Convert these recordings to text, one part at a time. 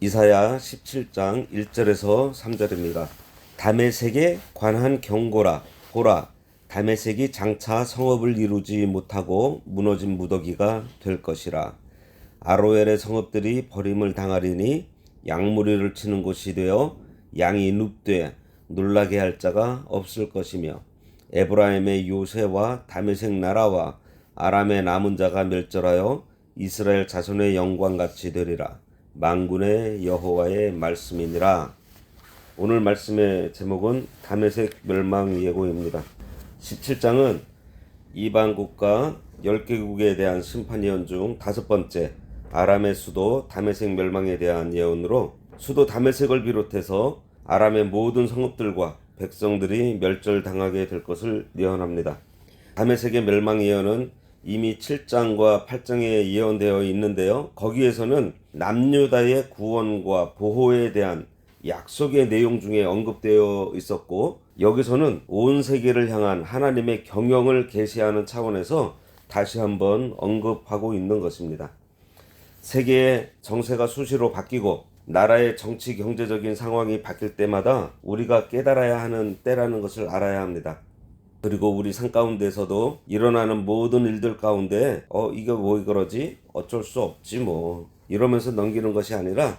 이사야 17장 1절에서 3절입니다. 다메섹에 관한 경고라. 보라, 다메섹이 장차 성읍을 이루지 못하고 무너진 무더기가 될 것이라. 아로엘의 성읍들이 버림을 당하리니 양무리를 치는 곳이 되어 양이 눕되 놀라게 할 자가 없을 것이며, 에브라임의 요새와 다메섹 나라와 아람의 남은 자가 멸절하여 이스라엘 자손의 영광같이 되리라. 만군의 여호와의 말씀이니라. 오늘 말씀의 제목은 다메섹 멸망 예고입니다. 17장은 이방 국가 10개국에 대한 심판 예언 중 5번째, 아람의 수도 다메섹 멸망에 대한 예언으로 수도 다메섹을 비롯해서 아람의 모든 성읍들과 백성들이 멸절당하게 될 것을 예언합니다. 다메섹의 멸망 예언은 이미 7장과 8장에 예언되어 있는데요. 거기에서는 남유다의 구원과 보호에 대한 약속의 내용 중에 언급되어 있었고, 여기서는 온 세계를 향한 하나님의 경영을 계시하는 차원에서 다시 한번 언급하고 있는 것입니다. 세계의 정세가 수시로 바뀌고 나라의 정치 경제적인 상황이 바뀔 때마다 우리가 깨달아야 하는 때라는 것을 알아야 합니다. 그리고 우리 삶 가운데서도 일어나는 모든 일들 가운데 이게 뭐 그러지? 어쩔 수 없지 뭐 이러면서 넘기는 것이 아니라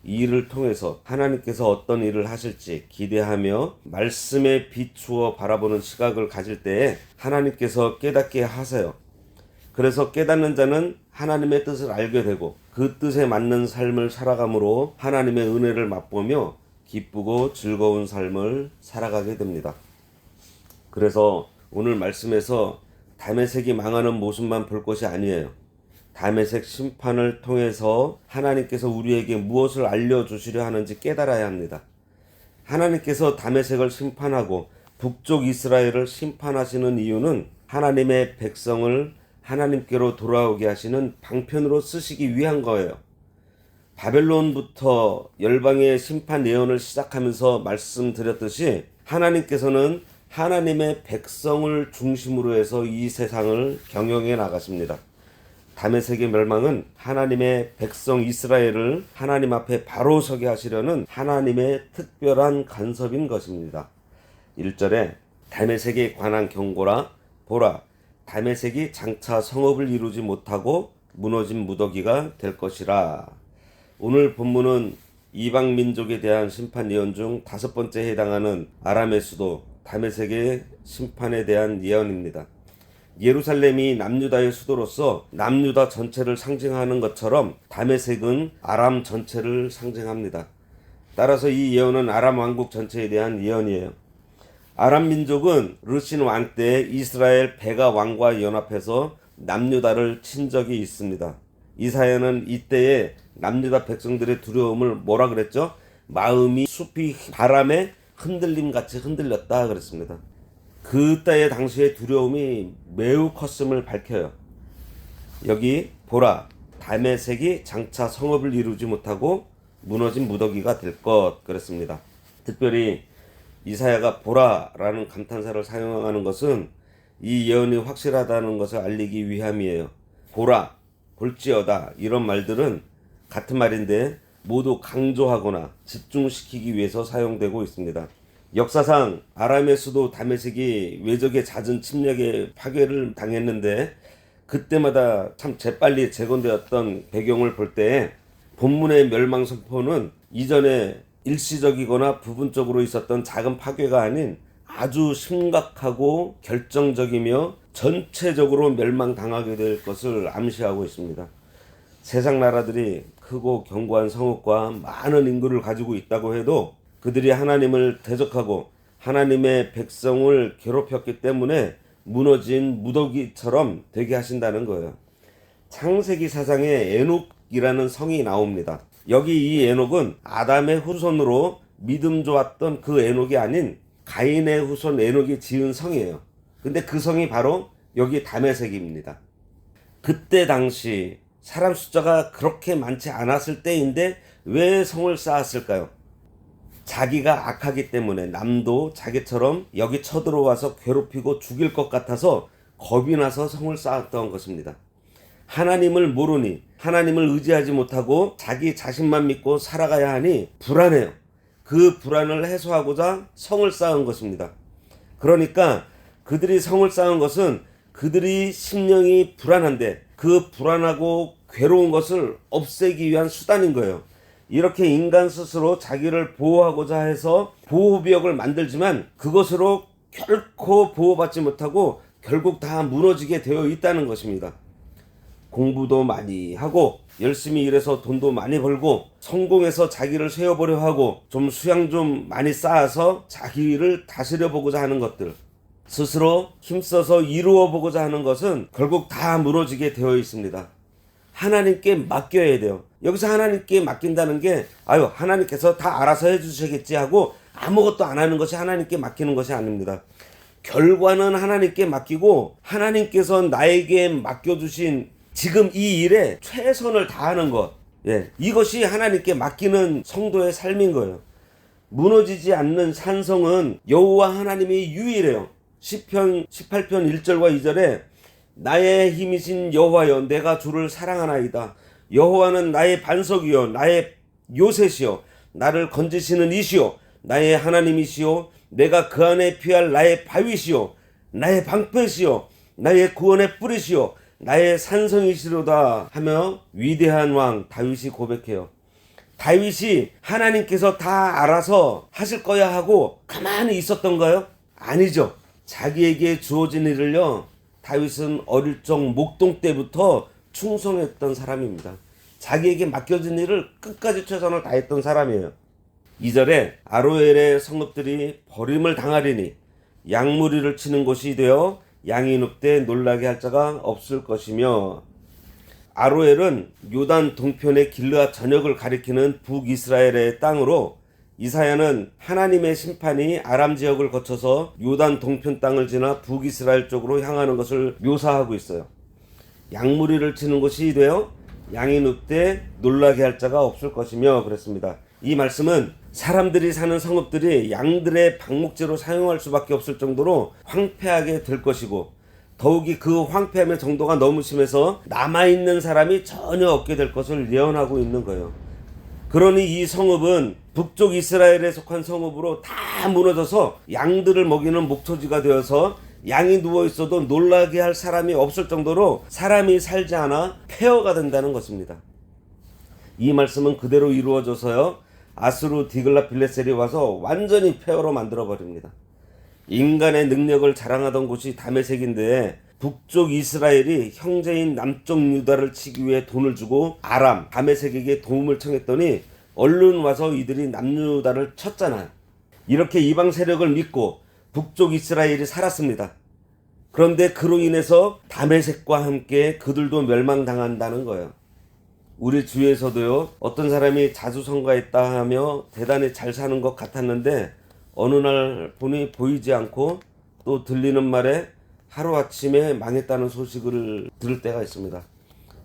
이 일을 통해서 하나님께서 어떤 일을 하실지 기대하며 말씀에 비추어 바라보는 시각을 가질 때에 하나님께서 깨닫게 하세요. 그래서 깨닫는 자는 하나님의 뜻을 알게 되고 그 뜻에 맞는 삶을 살아감으로 하나님의 은혜를 맛보며 기쁘고 즐거운 삶을 살아가게 됩니다. 그래서 오늘 말씀에서 다메섹이 망하는 모습만 볼 것이 아니에요. 다메섹 심판을 통해서 하나님께서 우리에게 무엇을 알려주시려 하는지 깨달아야 합니다. 하나님께서 다메섹을 심판하고 북쪽 이스라엘을 심판하시는 이유는 하나님의 백성을 하나님께로 돌아오게 하시는 방편으로 쓰시기 위한 거예요. 바벨론부터 열방의 심판 예언을 시작하면서 말씀드렸듯이 하나님께서는 하나님의 백성을 중심으로 해서 이 세상을 경영해 나가십니다. 다메섹의 멸망은 하나님의 백성 이스라엘을 하나님 앞에 바로 서게 하시려는 하나님의 특별한 간섭인 것입니다. 1절에 다메섹에 관한 경고라. 보라, 다메섹이 장차 성읍을 이루지 못하고 무너진 무더기가 될 것이라. 오늘 본문은 이방 민족에 대한 심판 예언 중 5번째에 해당하는 아람의 수도 다메섹의 심판에 대한 예언입니다. 예루살렘이 남유다의 수도로서 남유다 전체를 상징하는 것처럼 다메섹은 아람 전체를 상징합니다. 따라서 이 예언은 아람 왕국 전체에 대한 예언이에요. 아람 민족은 르신 왕 때 이스라엘 베가 왕과 연합해서 남유다를 친 적이 있습니다. 이사야는 이때의 남유다 백성들의 두려움을 뭐라 그랬죠? 마음이 숲이 바람에 흔들림 같이 흔들렸다 그랬습니다. 그때의 당시의 두려움이 매우 컸음을 밝혀요. 여기 보라, 다메섹이 장차 성읍을 이루지 못하고 무너진 무더기가 될 것 그랬습니다. 특별히 이사야가 보라라는 감탄사를 사용하는 것은 이 예언이 확실하다는 것을 알리기 위함이에요. 보라, 볼지어다 이런 말들은 같은 말인데 모두 강조하거나 집중시키기 위해서 사용되고 있습니다. 역사상 아람의 수도 다메섹이 외적의 잦은 침략에 파괴를 당했는데 그때마다 참 재빨리 재건되었던 배경을 볼 때 본문의 멸망 선포는 이전에 일시적이거나 부분적으로 있었던 작은 파괴가 아닌 아주 심각하고 결정적이며 전체적으로 멸망당하게 될 것을 암시하고 있습니다. 세상 나라들이 크고 견고한 성읍과 많은 인구를 가지고 있다고 해도 그들이 하나님을 대적하고 하나님의 백성을 괴롭혔기 때문에 무너진 무더기처럼 되게 하신다는 거예요. 창세기 4장에 에녹이라는 성이 나옵니다. 여기 이 에녹은 아담의 후손으로 믿음 좋았던 그 에녹이 아닌 가인의 후손 에녹이 지은 성이에요. 근데 그 성이 바로 여기 다메섹입니다. 그때 당시 사람 숫자가 그렇게 많지 않았을 때인데 왜 성을 쌓았을까요? 자기가 악하기 때문에 남도 자기처럼 여기 쳐들어와서 괴롭히고 죽일 것 같아서 겁이 나서 성을 쌓았던 것입니다. 하나님을 모르니 하나님을 의지하지 못하고 자기 자신만 믿고 살아가야 하니 불안해요. 그 불안을 해소하고자 성을 쌓은 것입니다. 그러니까 그들이 성을 쌓은 것은 그들이 심령이 불안한데 그 불안하고 괴로운 것을 없애기 위한 수단인 거예요. 이렇게 인간 스스로 자기를 보호하고자 해서 보호벽을 만들지만 그것으로 결코 보호받지 못하고 결국 다 무너지게 되어 있다는 것입니다. 공부도 많이 하고 열심히 일해서 돈도 많이 벌고 성공해서 자기를 세워보려 하고 좀 수양 좀 많이 쌓아서 자기를 다스려 보고자 하는 것들, 스스로 힘써서 이루어 보고자 하는 것은 결국 다 무너지게 되어 있습니다. 하나님께 맡겨야 돼요. 여기서 하나님께 맡긴다는 게 하나님께서 다 알아서 해주시겠지 하고 아무것도 안 하는 것이 하나님께 맡기는 것이 아닙니다. 결과는 하나님께 맡기고 하나님께서 나에게 맡겨주신 지금 이 일에 최선을 다하는 것, 이것이 하나님께 맡기는 성도의 삶인 거예요. 무너지지 않는 산성은 여호와 하나님이 유일해요. 시편 18편 1절과 2절에 나의 힘이신 여호와여 내가 주를 사랑하나이다. 여호와는 나의 반석이요 나의 요새시요 나를 건지시는 이시요 나의 하나님이시요 내가 그 안에 피할 나의 바위시요 나의 방패시요 나의 구원의 뿌리시요 나의 산성이시로다 하며 위대한 왕 다윗이 고백해요. 다윗이 하나님께서 다 알아서 하실 거야 하고 가만히 있었던가요? 아니죠. 자기에게 주어진 일을요, 다윗은 어릴 적 목동 때부터 충성했던 사람입니다. 자기에게 맡겨진 일을 끝까지 최선을 다했던 사람이에요. 2절에 아로엘의 성읍들이 버림을 당하리니 양무리를 치는 곳이 되어 양이 눕되 놀라게 할 자가 없을 것이며, 아로엘은 요단 동편의 길르앗 전역을 가리키는 북이스라엘의 땅으로 이사야는 하나님의 심판이 아람 지역을 거쳐서 요단 동편 땅을 지나 북이스라엘 쪽으로 향하는 것을 묘사하고 있어요. 양무리를 치는 곳이 되어 양이 눕되 놀라게 할 자가 없을 것이며 그랬습니다. 이 말씀은 사람들이 사는 성읍들이 양들의 방목제로 사용할 수밖에 없을 정도로 황폐하게 될 것이고, 더욱이 그 황폐함의 정도가 너무 심해서 남아있는 사람이 전혀 없게 될 것을 예언하고 있는 거예요. 그러니 이 성읍은 북쪽 이스라엘에 속한 성읍으로 다 무너져서 양들을 먹이는 목초지가 되어서 양이 누워있어도 놀라게 할 사람이 없을 정도로 사람이 살지 않아 폐허가 된다는 것입니다. 이 말씀은 그대로 이루어져서요, 아수르 디글라필레셀이 와서 완전히 폐허로 만들어버립니다. 인간의 능력을 자랑하던 곳이 다메섹인데 북쪽 이스라엘이 형제인 남쪽 유다를 치기 위해 돈을 주고 아람, 다메섹에게 도움을 청했더니 얼른 와서 이들이 남유다를 쳤잖아요. 이렇게 이방 세력을 믿고 북쪽 이스라엘이 살았습니다. 그런데 그로 인해서 다메섹과 함께 그들도 멸망당한다는 거예요. 우리 주위에서도요, 어떤 사람이 자수성가했다 하며 대단히 잘 사는 것 같았는데 어느 날 보니 보이지 않고 또 들리는 말에 하루아침에 망했다는 소식을 들을 때가 있습니다.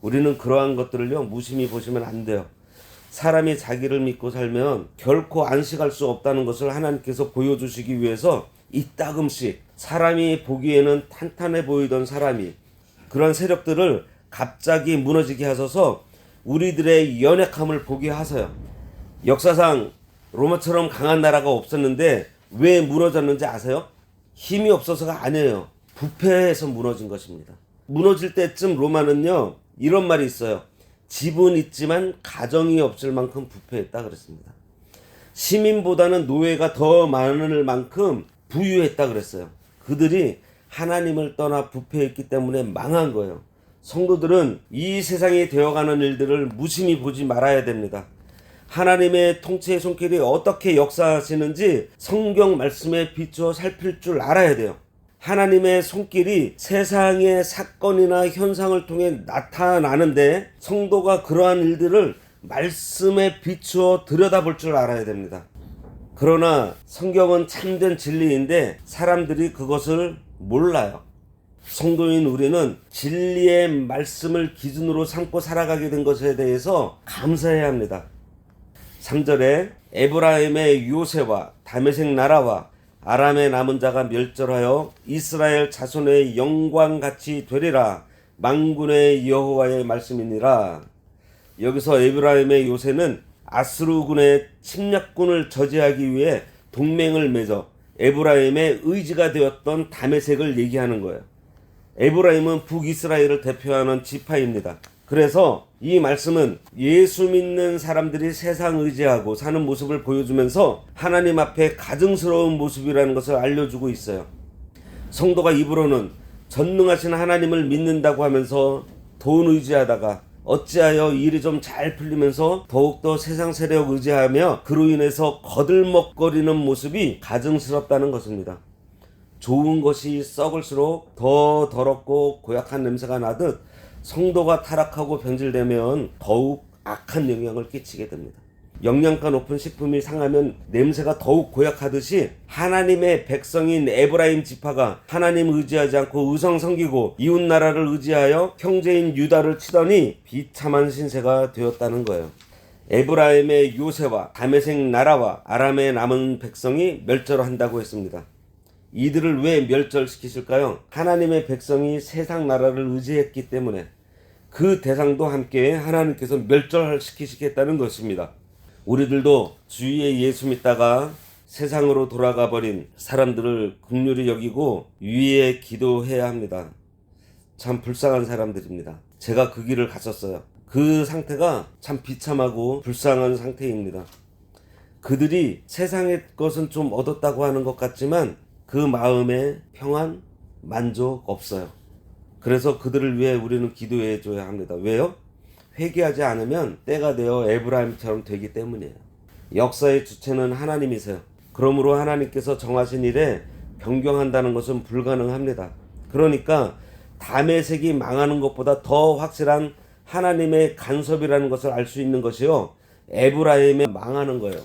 우리는 그러한 것들을요, 무심히 보시면 안 돼요. 사람이 자기를 믿고 살면 결코 안식할 수 없다는 것을 하나님께서 보여주시기 위해서 이따금씩 사람이 보기에는 탄탄해 보이던 사람이 그런 세력들을 갑자기 무너지게 하셔서 우리들의 연약함을 보게 하세요. 역사상 로마처럼 강한 나라가 없었는데 왜 무너졌는지 아세요? 힘이 없어서가 아니에요. 부패해서 무너진 것입니다. 무너질 때쯤 로마는요, 이런 말이 있어요. 집은 있지만 가정이 없을 만큼 부패했다 그랬습니다. 시민보다는 노예가 더 많을 만큼 부유했다 그랬어요. 그들이 하나님을 떠나 부패했기 때문에 망한 거예요. 성도들은 이 세상에 되어가는 일들을 무심히 보지 말아야 됩니다. 하나님의 통치의 손길이 어떻게 역사하시는지 성경 말씀에 비추어 살필 줄 알아야 돼요. 하나님의 손길이 세상의 사건이나 현상을 통해 나타나는데 성도가 그러한 일들을 말씀에 비추어 들여다볼 줄 알아야 됩니다. 그러나 성경은 참된 진리인데 사람들이 그것을 몰라요. 성도인 우리는 진리의 말씀을 기준으로 삼고 살아가게 된 것에 대해서 감사해야 합니다. 3절에 에브라임의 요새와 다메섹 나라와 아람의 남은 자가 멸절하여 이스라엘 자손의 영광같이 되리라. 만군의 여호와의 말씀이니라. 여기서 에브라임의 요새는 아스루군의 침략군을 저지하기 위해 동맹을 맺어 에브라임의 의지가 되었던 다메섹을 얘기하는 거예요. 에브라임은 북이스라엘을 대표하는 지파입니다. 그래서 이 말씀은 예수 믿는 사람들이 세상 의지하고 사는 모습을 보여주면서 하나님 앞에 가증스러운 모습이라는 것을 알려주고 있어요. 성도가 입으로는 전능하신 하나님을 믿는다고 하면서 돈 의지하다가 어찌하여 일이 좀 잘 풀리면서 더욱더 세상 세력 의지하며 그로 인해서 거들먹거리는 모습이 가증스럽다는 것입니다. 좋은 것이 썩을수록 더 더럽고 고약한 냄새가 나듯 성도가 타락하고 변질되면 더욱 악한 영향을 끼치게 됩니다. 영양가 높은 식품이 상하면 냄새가 더욱 고약하듯이 하나님의 백성인 에브라임 지파가 하나님 의지하지 않고 의성 섬기고 이웃나라를 의지하여 형제인 유다를 치더니 비참한 신세가 되었다는 거예요. 에브라임의 요새와 다메섹 나라와 아람의 남은 백성이 멸절한다고 했습니다. 이들을 왜 멸절시키실까요? 하나님의 백성이 세상 나라를 의지했기 때문에 그 대상도 함께 하나님께서 멸절시키시겠다는 것입니다. 우리들도 주위에 예수 믿다가 세상으로 돌아가 버린 사람들을 긍휼히 여기고 위에 기도해야 합니다. 참 불쌍한 사람들입니다. 제가 그 길을 갔었어요. 그 상태가 참 비참하고 불쌍한 상태입니다. 그들이 세상의 것은 좀 얻었다고 하는 것 같지만 그 마음에 평안, 만족 없어요. 그래서 그들을 위해 우리는 기도해 줘야 합니다. 왜요? 회개하지 않으면 때가 되어 에브라임처럼 되기 때문이에요. 역사의 주체는 하나님이세요. 그러므로 하나님께서 정하신 일에 변경한다는 것은 불가능합니다. 그러니까 다메섹이 망하는 것보다 더 확실한 하나님의 간섭이라는 것을 알 수 있는 것이요, 에브라임이 망하는 거예요.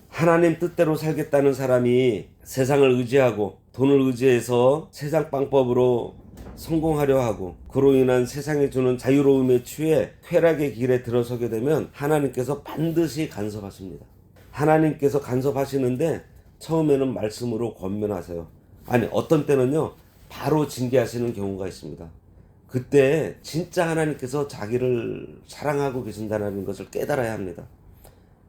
하나님 뜻대로 살겠다는 사람이 세상을 의지하고 돈을 의지해서 세상 방법으로 성공하려 하고 그로 인한 세상이 주는 자유로움에 취해 쾌락의 길에 들어서게 되면 하나님께서 반드시 간섭하십니다. 하나님께서 간섭하시는데 처음에는 말씀으로 권면하세요. 아니, 어떤 때는요 바로 징계하시는 경우가 있습니다. 그때 진짜 하나님께서 자기를 사랑하고 계신다는 것을 깨달아야 합니다.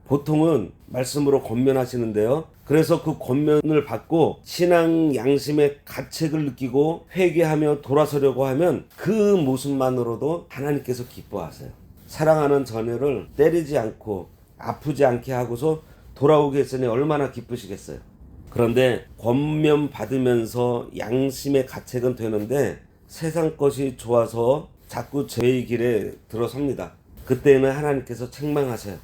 보통은 말씀으로 권면하시는데요, 그래서 그 권면을 받고 신앙 양심의 가책을 느끼고 회개하며 돌아서려고 하면 그 모습만으로도 하나님께서 기뻐하세요. 사랑하는 자녀를 때리지 않고 아프지 않게 하고서 돌아오게 했으니 얼마나 기쁘시겠어요. 그런데 권면 받으면서 양심의 가책은 되는데 세상 것이 좋아서 자꾸 죄의 길에 들어섭니다. 그때는 하나님께서 책망하세요.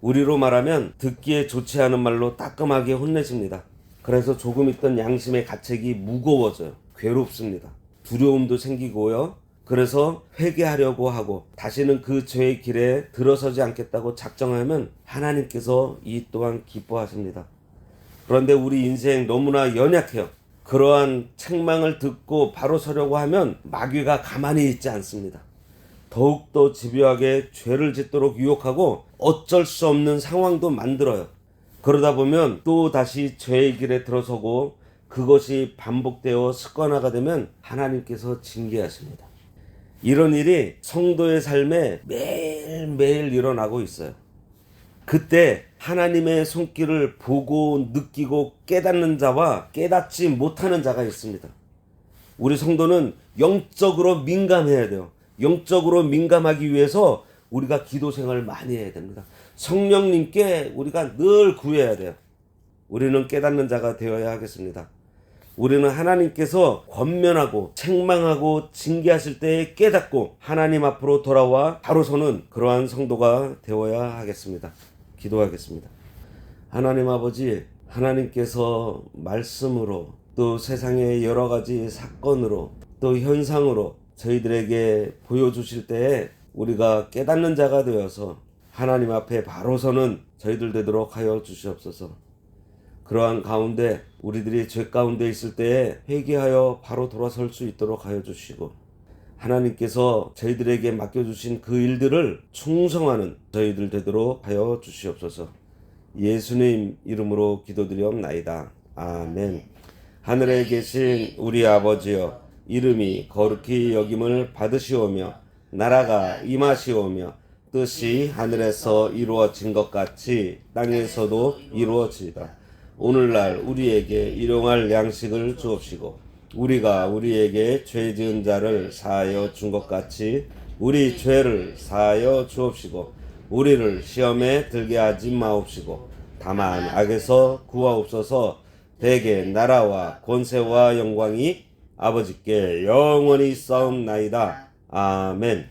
우리로 말하면 듣기에 좋지 않은 말로 따끔하게 혼내십니다. 그래서 조금 있던 양심의 가책이 무거워져요. 괴롭습니다. 두려움도 생기고요. 그래서 회개하려고 하고 다시는 그 죄의 길에 들어서지 않겠다고 작정하면 하나님께서 이 또한 기뻐하십니다. 그런데 우리 인생 너무나 연약해요. 그러한 책망을 듣고 바로 서려고 하면 마귀가 가만히 있지 않습니다. 더욱더 집요하게 죄를 짓도록 유혹하고 어쩔 수 없는 상황도 만들어요. 그러다 보면 또 다시 죄의 길에 들어서고 그것이 반복되어 습관화가 되면 하나님께서 징계하십니다. 이런 일이 성도의 삶에 매일매일 일어나고 있어요. 그때 하나님의 손길을 보고 느끼고 깨닫는 자와 깨닫지 못하는 자가 있습니다. 우리 성도는 영적으로 민감해야 돼요. 영적으로 민감하기 위해서 우리가 기도 생활을 많이 해야 됩니다. 성령님께 우리가 늘 구해야 돼요. 우리는 깨닫는 자가 되어야 하겠습니다. 우리는 하나님께서 권면하고 책망하고 징계하실 때 깨닫고 하나님 앞으로 돌아와 바로 서는 그러한 성도가 되어야 하겠습니다. 기도하겠습니다. 하나님 아버지, 하나님께서 말씀으로 또 세상의 여러 가지 사건으로 또 현상으로 저희들에게 보여주실 때에 우리가 깨닫는 자가 되어서 하나님 앞에 바로 서는 저희들 되도록 하여 주시옵소서. 그러한 가운데 우리들이 죄 가운데 있을 때에 회개하여 바로 돌아설 수 있도록 하여 주시고 하나님께서 저희들에게 맡겨주신 그 일들을 충성하는 저희들 되도록 하여 주시옵소서. 예수님 이름으로 기도드리옵나이다. 아멘. 하늘에 계신 우리 아버지여, 이름이 거룩히 여김을 받으시오며 나라가 임하시오며 뜻이 하늘에서 이루어진 것 같이 땅에서도 이루어지이다. 오늘날 우리에게 일용할 양식을 주옵시고 우리가 우리에게 죄 지은 자를 사하여 준 것 같이 우리 죄를 사하여 주옵시고 우리를 시험에 들게 하지 마옵시고 다만 악에서 구하옵소서. 대개 나라와 권세와 영광이 아버지께 영원히 있사옵나이다. 아멘.